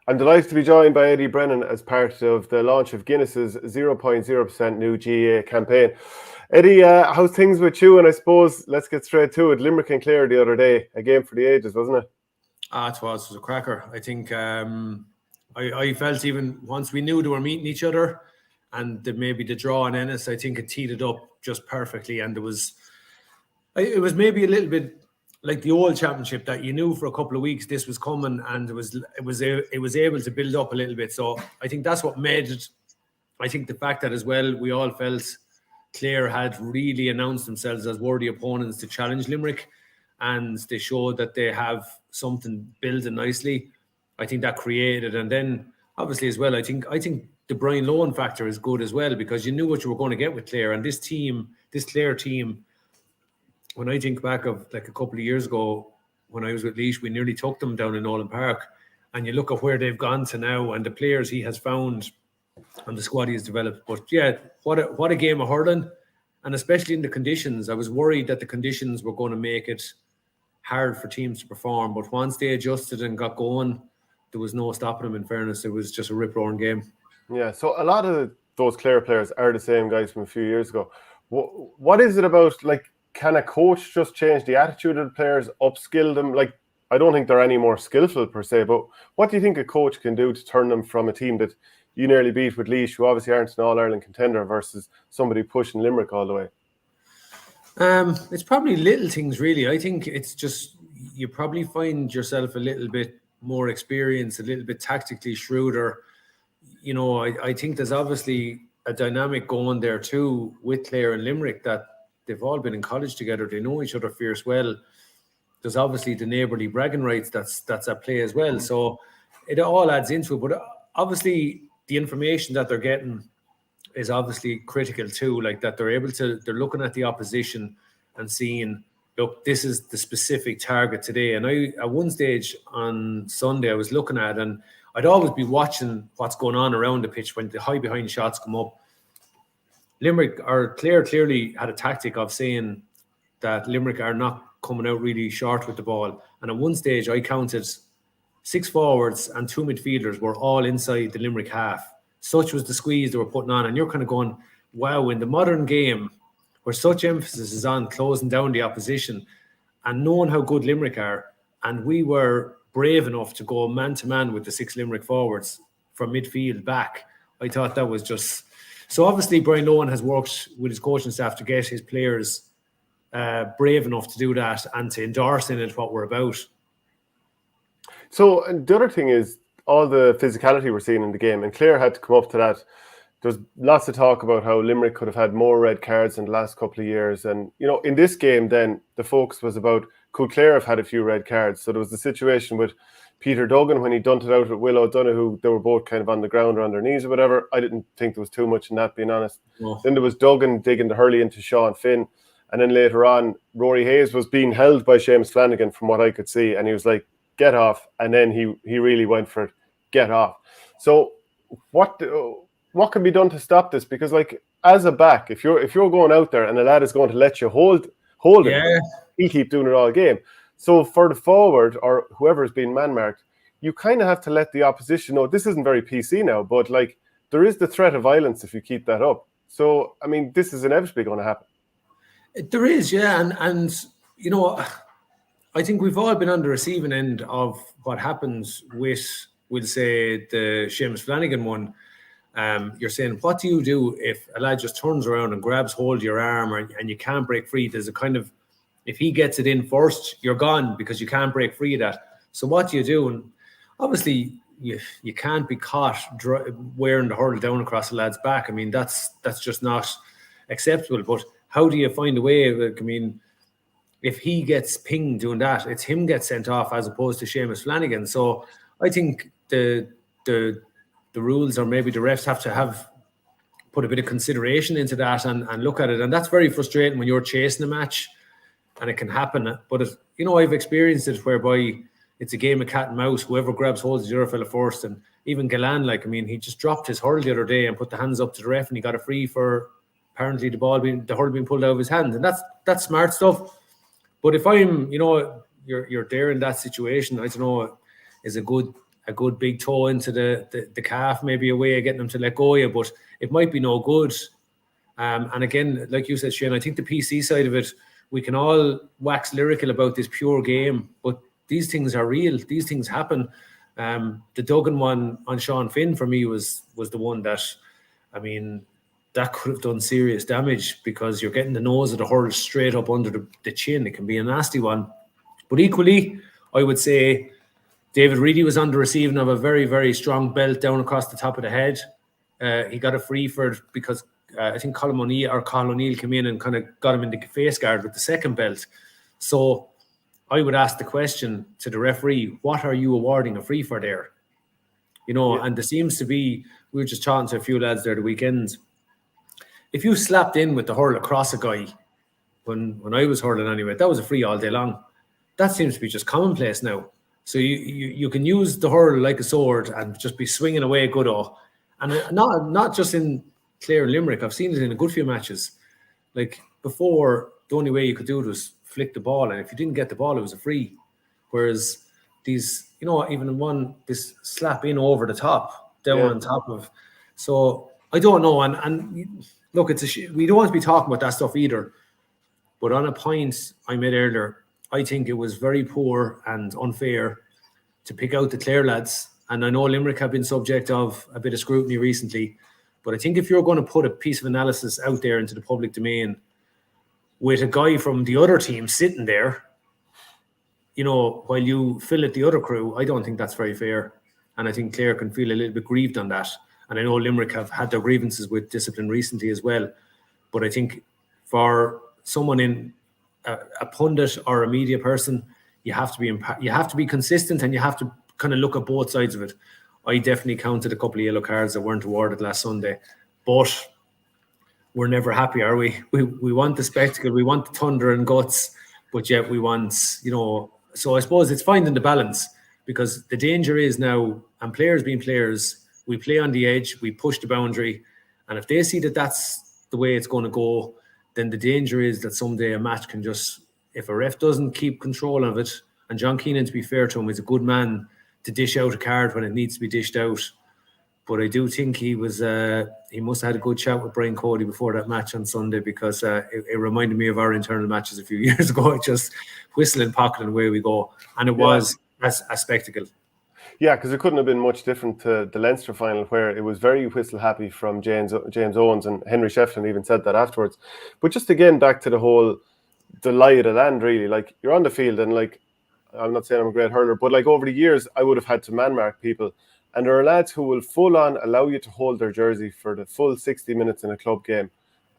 I'm delighted to be joined by Eddie Brennan as part of the launch of Guinness's 0.0% new GAA campaign. Eddie, how's things with you? And I suppose let's get straight to it. Limerick and Clare the other day, a game for the ages, wasn't it? It was a cracker. I think I felt even once we knew they were meeting each other and maybe the draw in Ennis, I think it teed it up just perfectly. And it was maybe a little bit like the old championship that you knew for a couple of weeks this was coming, and it was able to build up a little bit. So I think that's what made it. I think the fact that as well we all felt Clare had really announced themselves as worthy opponents to challenge Limerick, and they showed that they have something building nicely. I think that created, and then obviously as well, I think the Brian Lohan factor is good as well, because you knew what you were going to get with Clare, and this Clare team. When I think back of like a couple of years ago, when I was with Laois, we nearly took them down in Nolan Park. And you look at where they've gone to now and the players he has found and the squad he has developed. But yeah, what a game of hurling. And especially in the conditions, I was worried that the conditions were going to make it hard for teams to perform. But once they adjusted and got going, there was no stopping them, in fairness. It was just a rip-roaring game. Yeah, so a lot of those Clare players are the same guys from a few years ago. What is it about, like, can a coach just change the attitude of the players, upskill them? Like, I don't think they're any more skillful per se, but what do you think a coach can do to turn them from a team that you nearly beat with Laois, who obviously aren't an All-Ireland contender, versus somebody pushing Limerick all the way? It's probably little things, really. I think it's just you probably find yourself a little bit more experienced, a little bit tactically shrewder. You know, I think there's obviously a dynamic going there too with Clare and Limerick, that they've all been in college together. They know each other fierce well. There's obviously the neighbourly bragging rights that's at play as well. So it all adds into it. But obviously the information that they're getting is obviously critical too. Like that they're looking at the opposition and seeing, look, this is the specific target today. And I, at one stage on Sunday, I was looking at, and I'd always be watching what's going on around the pitch when the high behind shots come up. Limerick or Clare clearly had a tactic of saying that Limerick are not coming out really short with the ball. And at one stage, I counted 6 forwards and 2 midfielders were all inside the Limerick half. Such was the squeeze they were putting on. And you're kind of going, wow, in the modern game, where such emphasis is on closing down the opposition and knowing how good Limerick are, and we were brave enough to go man-to-man with the 6 Limerick forwards from midfield back, I thought that was just... So obviously Brian Lohan has worked with his coaching staff to get his players brave enough to do that and to endorse in it what we're about. So the other thing is all the physicality we're seeing in the game, and Clare had to come up to that. There's lots of talk about how Limerick could have had more red cards in the last couple of years. And, you know, in this game then, the focus was about, could Clare have had a few red cards? So there was the situation with Peter Duggan when he dunked it out with Will O'Donoghue. They were both kind of on the ground or on their knees or whatever. I didn't think there was too much in that, being honest. No. Then there was Duggan digging the hurley into Sean Finn. And then later on, Rory Hayes was being held by Seamus Flanagan from what I could see. And he was like, get off. And then he really went for it, get off. So what can be done to stop this? Because, like, as a back, if you're going out there and a lad is going to let you hold it, he'll keep doing it all game. So for the forward or whoever is being man-marked, you kind of have to let the opposition know, this isn't very PC now, but, like, there is the threat of violence if you keep that up. So, I mean, this is inevitably going to happen. There is, yeah. And you know, I think we've all been on the receiving end of what happens with, we'll say, the Seamus Flanagan one. You're saying, what do you do if a lad just turns around and grabs hold of your arm and you can't break free? There's a kind of, if he gets it in first, you're gone because you can't break free of that. So what do you do? And obviously, you can't be caught wearing the hurl down across the lad's back. I mean, that's just not acceptable. But how do you find a way? Like, I mean, if he gets pinged doing that, it's him gets sent off as opposed to Seamus Flanagan. So I think the rules, or maybe the refs, have to put a bit of consideration into that and look at it. And that's very frustrating when you're chasing a match and it can happen. But you know, I've experienced it whereby it's a game of cat and mouse. Whoever grabs hold of the other fella first. And even Galan, like, I mean, he just dropped his hurl the other day and put the hands up to the ref, and he got a free for apparently the hurl being pulled out of his hand. And that's smart stuff. But if I'm, you know, you're there in that situation, I don't know, is a good a good big toe into the calf, maybe a way of getting them to let go of you, but it might be no good. And again, like you said, Shane, I think the PC side of it, we can all wax lyrical about this pure game, but these things are real. These things happen. The Duggan one on Sean Finn for me was the one that, I mean, that could have done serious damage because you're getting the nose of the hurl straight up under the chin. It can be a nasty one. But equally, I would say David Reedy was on the receiving of a very, very strong belt down across the top of the head. He got a free for it because I think Colin O'Neill came in and kind of got him in the face guard with the second belt. So I would ask the question to the referee, what are you awarding a free for there? You know, and there seems to be, we were just chatting to a few lads there the weekend. If you slapped in with the hurl across a guy, when I was hurling anyway, that was a free all day long. That seems to be just commonplace now. So you can use the hurl like a sword and just be swinging away good-o. And not just in Clare and Limerick. I've seen it in a good few matches. Like before, the only way you could do it was flick the ball, and if you didn't get the ball, it was a free. Whereas these, you know, even this slap in over the top, down on top of. So I don't know. And look, we don't want to be talking about that stuff either. But on a point I made earlier, I think it was very poor and unfair to pick out the Clare lads. And I know Limerick have been subject of a bit of scrutiny recently. But I think if you're going to put a piece of analysis out there into the public domain with a guy from the other team sitting there, you know, while you fill at the other crew, I don't think that's very fair. And I think Clare can feel a little bit grieved on that. And I know Limerick have had their grievances with discipline recently as well. But I think for someone in a pundit or a media person, you have to be consistent, and you have to kind of look at both sides of it. I definitely counted a couple of yellow cards that weren't awarded last Sunday, but we're never happy, are we? We want the spectacle, we want the thunder and guts, but yet we want, you know. So I suppose it's finding the balance, because the danger is now, and players being players, we play on the edge, we push the boundary, and if they see that that's the way it's going to go, then the danger is that someday a match can just, if a ref doesn't keep control of it, and John Keenan, to be fair to him, is a good man to dish out a card when it needs to be dished out. But I do think he must have had a good chat with Brian Cody before that match on Sunday, because it reminded me of our internal matches a few years ago. Just whistling, pocket, and away we go. And it was a spectacle. Yeah, because it couldn't have been much different to the Leinster final, where it was very whistle-happy from James Owens, and Henry Shefflin even said that afterwards. But just again, back to the whole, the lie of the land, really. Like, you're on the field, and like, I'm not saying I'm a great hurler, but like over the years, I would have had to man-mark people. And there are lads who will full-on allow you to hold their jersey for the full 60 minutes in a club game.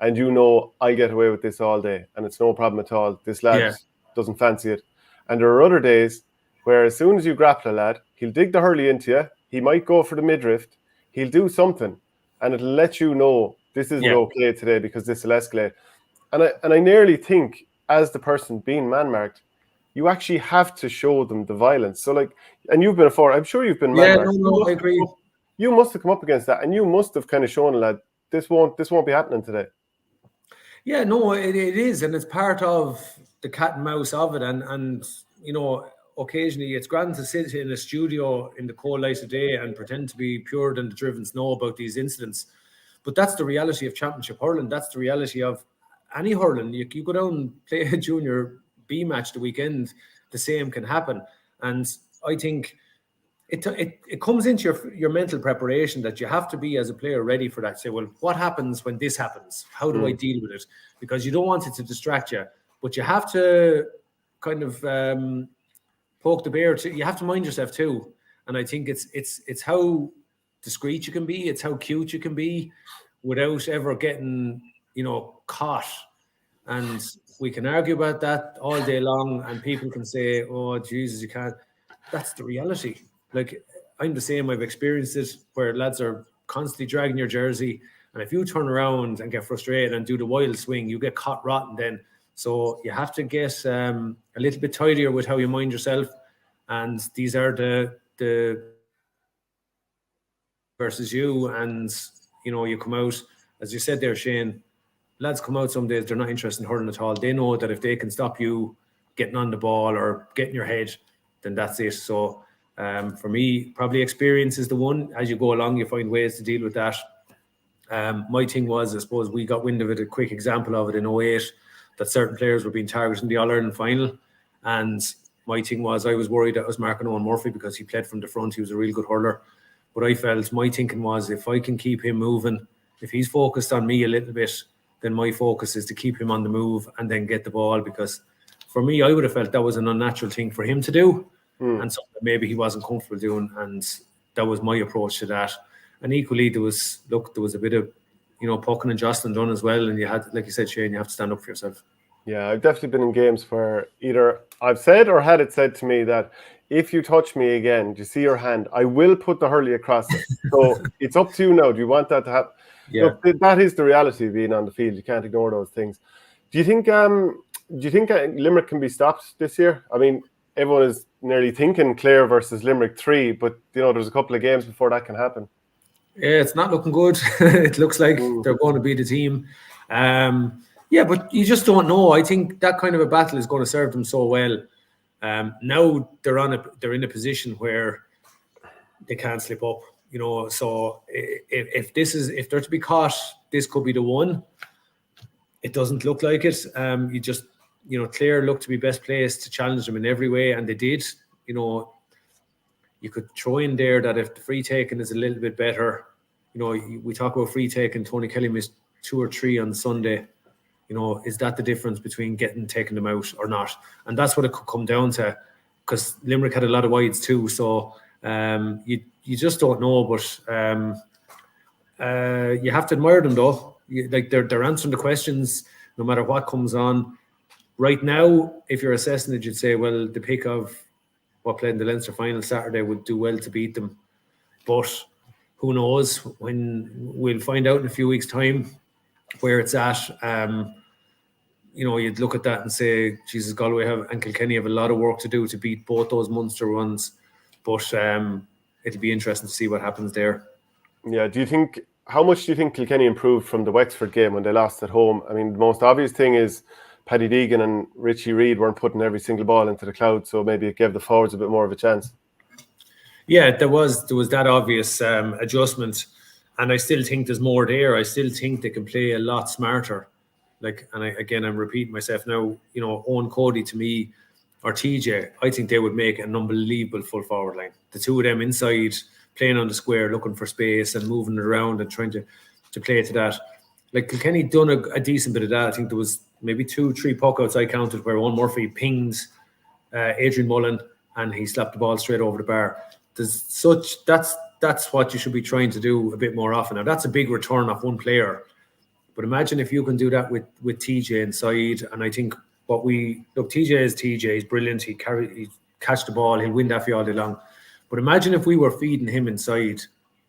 And you know, I get away with this all day, and it's no problem at all. This lad doesn't fancy it. And there are other days where as soon as you grapple a lad, he'll dig the hurley into you, he might go for the midriff, he'll do something, and it'll let you know this isn't okay today, because this will escalate. And I nearly think, as the person being man-marked, you actually have to show them the violence. So like, and you've been I'm sure you've been man-marked. I agree. You must have come up against that, and you must have kind of shown a lad, this won't be happening today. Yeah, no, it is, and it's part of the cat and mouse of it. And you know, occasionally it's grand to sit in a studio in the cold light of day and pretend to be purer than the driven snow about these incidents. But that's the reality of championship hurling. That's the reality of any hurling. You go down and play a junior B match the weekend, the same can happen. And I think it comes into your mental preparation that you have to be, as a player, ready for that. Say, well, what happens when this happens? How do I deal with it? Because you don't want it to distract you, but you have to kind of poke the bear. You have to mind yourself too. And I think it's how discreet you can be. It's how cute you can be without ever getting, you know, caught. And we can argue about that all day long, and people can say, oh, Jesus, you can't. That's the reality. Like, I'm the same. I've experienced it, where lads are constantly dragging your jersey, and if you turn around and get frustrated and do the wild swing, you get caught rotten then. So you have to get a little bit tidier with how you mind yourself. And these are the versus you, and, you know, you come out, as you said there, Shane, lads come out some days, they're not interested in hurling at all. They know that if they can stop you getting on the ball or getting your head, then that's it. So For me, probably experience is the one. As you go along, you find ways to deal with that. My thing was, I suppose we got wind of it, a quick example of it in 2008, that certain players were being targeted in the All-Ireland final. And my thing was, I was worried that I was marking Owen Murphy because he played from the front. He was a real good hurler. But I felt, my thinking was, if I can keep him moving, if he's focused on me a little bit, then my focus is to keep him on the move and then get the ball. Because for me, I would have felt that was an unnatural thing for him to do. And something that maybe he wasn't comfortable doing. And that was my approach to that. And equally, there was a bit of, poking and jostling done as well. And you had, like you said, Shane, you have to stand up for yourself. Yeah, I've definitely been in games where either I've said or had it said to me that if you touch me again, do you see your hand? I will put the hurley across it. So it's up to you now. Do you want that to happen? Yeah. Look, that is the reality of being on the field. You can't ignore those things. Do you think Limerick can be stopped this year? I mean, everyone is nearly thinking Clare versus Limerick 3, but there's a couple of games before that can happen. Yeah, it's not looking good. It looks like they're going to be the team. Yeah, but you just don't know. I think that kind of a battle is going to serve them so well. Now they're in a position where they can't slip up. So if they're to be caught, this could be the one. It doesn't look like it. Clare looked to be best placed to challenge them in every way, and they did. You could throw in there that if the free taking is a little bit better, we talk about free taking. Tony Kelly missed 2 or 3 on Sunday. Is that the difference between taking them out or not? And that's what it could come down to, because Limerick had a lot of wides too. So you just don't know, but you have to admire them though. They're answering the questions no matter what comes on. Right now, if you're assessing it, you'd say, well, the pick of what played in the Leinster final Saturday would do well to beat them. But who knows? When we'll find out in a few weeks' time where it's at. You'd look at that and say, Jesus, Galway and Kilkenny have a lot of work to do to beat both those Munster runs. But it'll be interesting to see what happens there. Yeah, how much do you think Kilkenny improved from the Wexford game when they lost at home? I mean, the most obvious thing is Paddy Deegan and Richie Reid weren't putting every single ball into the cloud, so maybe it gave the forwards a bit more of a chance. Yeah, there was that obvious adjustment, and I still think there's more there. I still think they can play a lot smarter. I'm repeating myself now. Owen Cody to me, or TJ, I think they would make an unbelievable full forward line. The two of them inside, playing on the square, looking for space and moving it around and trying to play to that. Like Kilkenny done a decent bit of that. I think there was maybe 2-3 puckouts I counted where Owen Murphy pinged Adrian Mullen and he slapped the ball straight over the bar. That's what you should be trying to do a bit more often. Now that's a big return off one player, but imagine if you can do that with TJ inside. And I think TJ is TJ. He's brilliant. He catch the ball. He'll win that for you all day long. But imagine if we were feeding him inside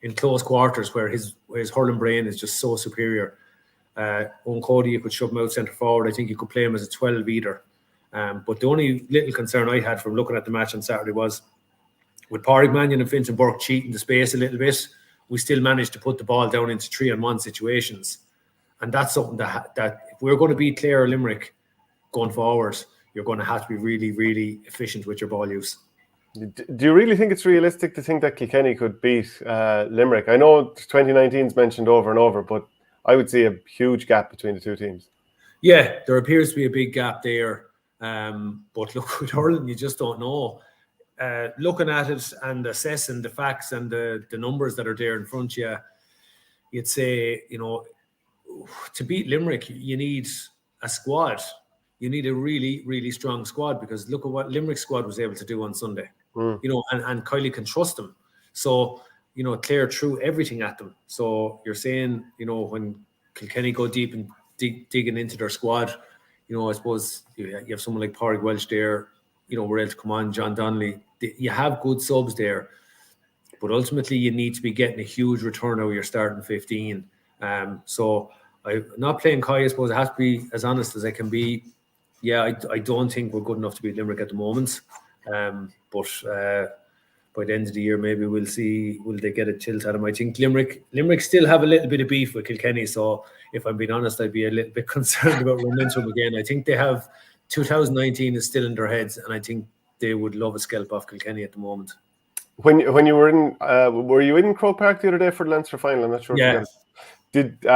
in close quarters where his hurling brain is just so superior. Owen Cody, you could shove him out centre forward. I think you could play him as a 12 either. But the only little concern I had from looking at the match on Saturday was with Pádraig Mannion and Vincent Burke cheating the space a little bit, we still managed to put the ball down into 3-on-1 situations. And that's something that if we're going to beat Clare or Limerick going forward, you're going to have to be really, really efficient with your ball use. Do you really think it's realistic to think that Kilkenny could beat Limerick? I know 2019's mentioned over and over, but I would see a huge gap between the two teams. Yeah, there appears to be a big gap there. But look, with hurling, you just don't know. Looking at it and assessing the facts and the numbers that are there in front of you, you'd say, to beat Limerick, you need a squad. You need a really, really strong squad, because look at what Limerick squad was able to do on Sunday. And Kylie can trust them. So, Clare threw everything at them. So you're saying, when Kilkenny go deep and digging into their squad, I suppose you have someone like Pádraig Welsh there, we're able to come on, John Donnelly. You have good subs there. But ultimately, you need to be getting a huge return out of your starting 15. So I'm not playing coy, I suppose. I have to be as honest as I can be. Yeah, I don't think we're good enough to beat Limerick at the moment. But by the end of the year, maybe we'll see, will they get a tilt at them. I think Limerick still have a little bit of beef with Kilkenny. So if I'm being honest, I'd be a little bit concerned about running into them again. I think they have 2019 is still in their heads, and I think they would love a scalp off Kilkenny at the moment. When you were you in Croke Park the other day for the Leinster final? I'm not sure. Yeah.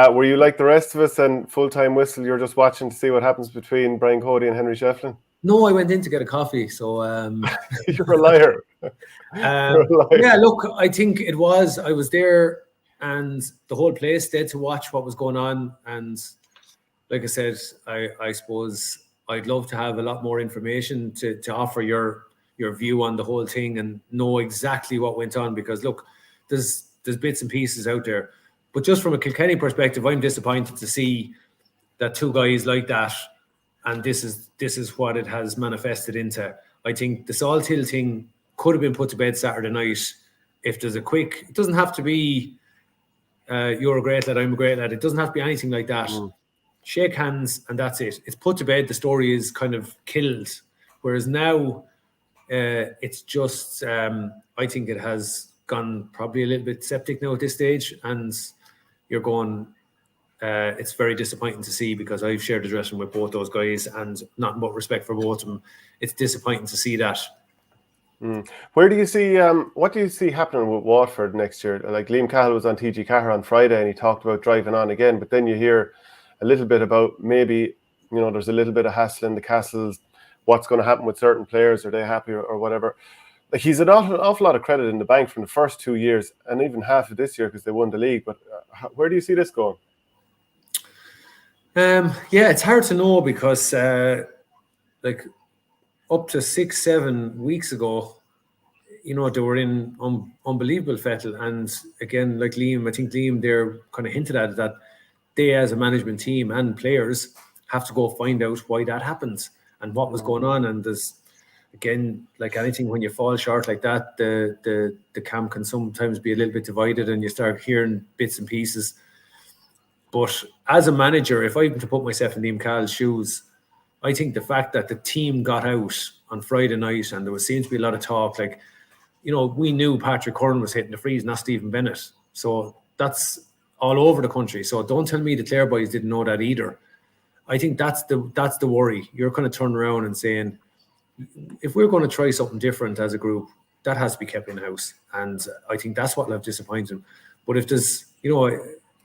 Were you like the rest of us and full-time whistle? You're just watching to see what happens between Brian Cody and Henry Shefflin? No, I went in to get a coffee. So You're a liar. Yeah, look, I think I was there, and the whole place stayed to watch what was going on. And like I said, I suppose I'd love to have a lot more information to offer your view on the whole thing and know exactly what went on, because look, there's bits and pieces out there. But just from a Kilkenny perspective, I'm disappointed to see that two guys like that, and this is what it has manifested into. I think the Salt Hill thing could have been put to bed Saturday night. If there's it doesn't have to be you're a great lad, I'm a great lad. It doesn't have to be anything like that. Shake hands and that's it. It's put to bed. The story is kind of killed. Whereas now it's just, I think it has gone probably a little bit septic now at this stage. And you're going, it's very disappointing to see, because I've shared the dressing room with both those guys, and nothing but respect for both of them. It's disappointing to see that. Where do you see, what do you see happening with Waterford next year? Like Liam Cahill was on TG Cahir on Friday and he talked about driving on again, but then you hear a little bit about maybe, there's a little bit of hassle in the castles, what's going to happen with certain players, are they happy or whatever. Like, he's an awful lot of credit in the bank from the first 2 years and even half of this year because they won the league, but where do you see this going? Yeah, it's hard to know, because like up to 6-7 weeks ago, they were in unbelievable fettle. And again, like Liam, I think Liam there kind of hinted at that they, as a management team and players, have to go find out why that happened and what was going on. And there's, again, like anything, when you fall short like that, the camp can sometimes be a little bit divided and you start hearing bits and pieces. But as a manager, if I even to put myself in Liam Cahill's shoes, I think the fact that the team got out on Friday night and there seemed to be a lot of talk, like, we knew Patrick Curran was hitting the freeze, not Stephen Bennett. So that's all over the country. So don't tell me the Clare boys didn't know that either. I think that's the worry. You're kind of turning around and saying, if we're going to try something different as a group, that has to be kept in-house. And I think that's what will disappoint them. But if there's,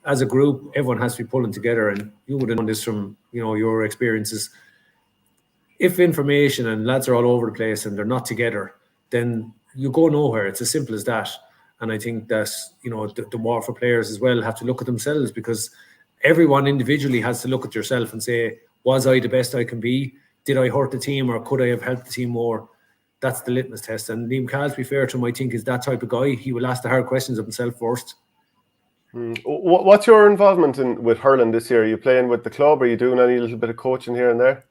as a group, everyone has to be pulling together, and you would have known this from, your experiences. If information and lads are all over the place and they're not together, then you go nowhere. It's as simple as that. And I think that, the Waterford players as well have to look at themselves, because everyone individually has to look at yourself and say, was I the best I can be? Did I hurt the team, or could I have helped the team more? That's the litmus test. And Liam Cahill, to be fair to him, I think is that type of guy. He will ask the hard questions of himself first. What's your involvement with hurling this year? Are you playing with the club? Are you doing any little bit of coaching here and there?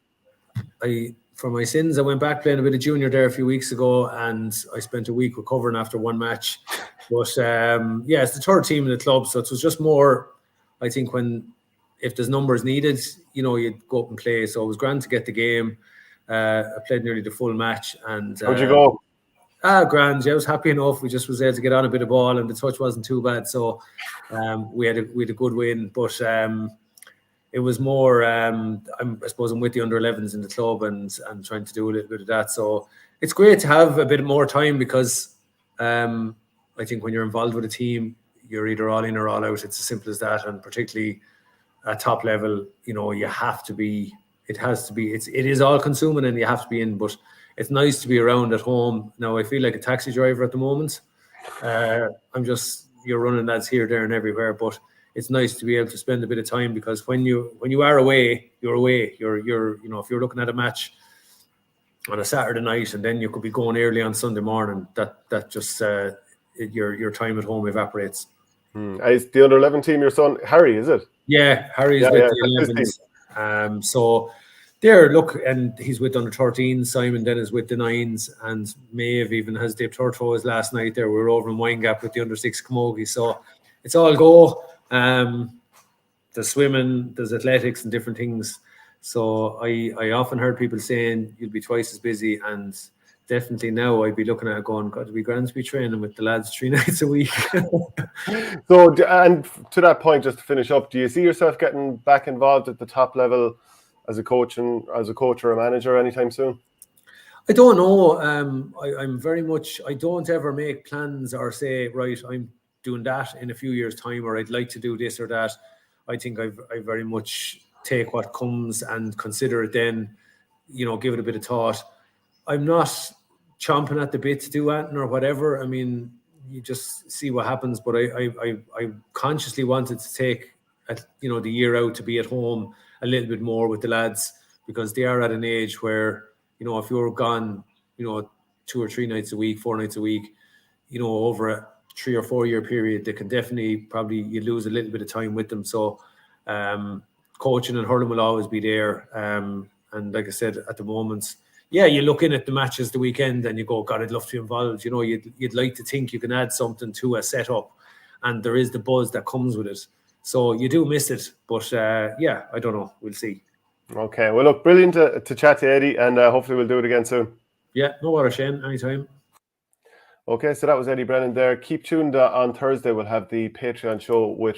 For my sins, I went back playing a bit of junior there a few weeks ago, and I spent a week recovering after one match. But it's the third team in the club, so it was just more, I think, if there's numbers needed, you'd go up and play. So it was grand to get the game. I played nearly the full match. And how'd you go? Grand. Yeah, I was happy enough. We just was there to get on a bit of ball, and the touch wasn't too bad. So we had a good win. But it was more, I suppose I'm with the under-11s in the club and trying to do a little bit of that. So it's great to have a bit more time, because I think when you're involved with a team, you're either all in or all out. It's as simple as that. And particularly at top level, you have to be, it is all consuming and you have to be in, but it's nice to be around at home. Now I feel like a taxi driver at the moment. You're running lads here, there and everywhere, but it's nice to be able to spend a bit of time, because when you are away, you're away. You're if you're looking at a match on a Saturday night and then you could be going early on Sunday morning, that just your time at home evaporates. Is the under-11 team your son Harry, is it? Yeah, Harry's with the 11s. So there, look, and he's with under 13s. Simon then is with the 9s, and Maeve even has dipped her toes last night. There, we were over in Winegap with the under 6 camogie. So it's all go. There's swimming, there's athletics and different things. So I often heard people saying you'll be twice as busy, and definitely now I'd be looking at it going, God, it'd be grand to be training with the lads 3 nights a week. So, and to that point, just to finish up, do you see yourself getting back involved at the top level as a coach or a manager anytime soon? I don't know. I'm very much, I don't ever make plans or say, right, I'm doing that in a few years' time, or I'd like to do this or that. I think I very much take what comes and consider it then, give it a bit of thought. I'm not chomping at the bit to do anything or whatever. I mean, you just see what happens. But I consciously wanted to take, the year out to be at home a little bit more with the lads, because they are at an age where, if you're gone, 2 or 3 nights a week, 4 nights a week, over a 3 or 4 year period, they can definitely probably you lose a little bit of time with them. So coaching and hurling will always be there. And like I said, at the moment, yeah, you look in at the matches the weekend and you go, God, I'd love to be involved. You'd like to think you can add something to a setup, and there is the buzz that comes with it. So you do miss it. But yeah, I don't know. We'll see. Okay. Well, look, brilliant to chat to Eddie, and hopefully we'll do it again soon. Yeah, no bother, Shane. Anytime. Okay, so that was Eddie Brennan there. Keep tuned on Thursday. We'll have the Patreon show with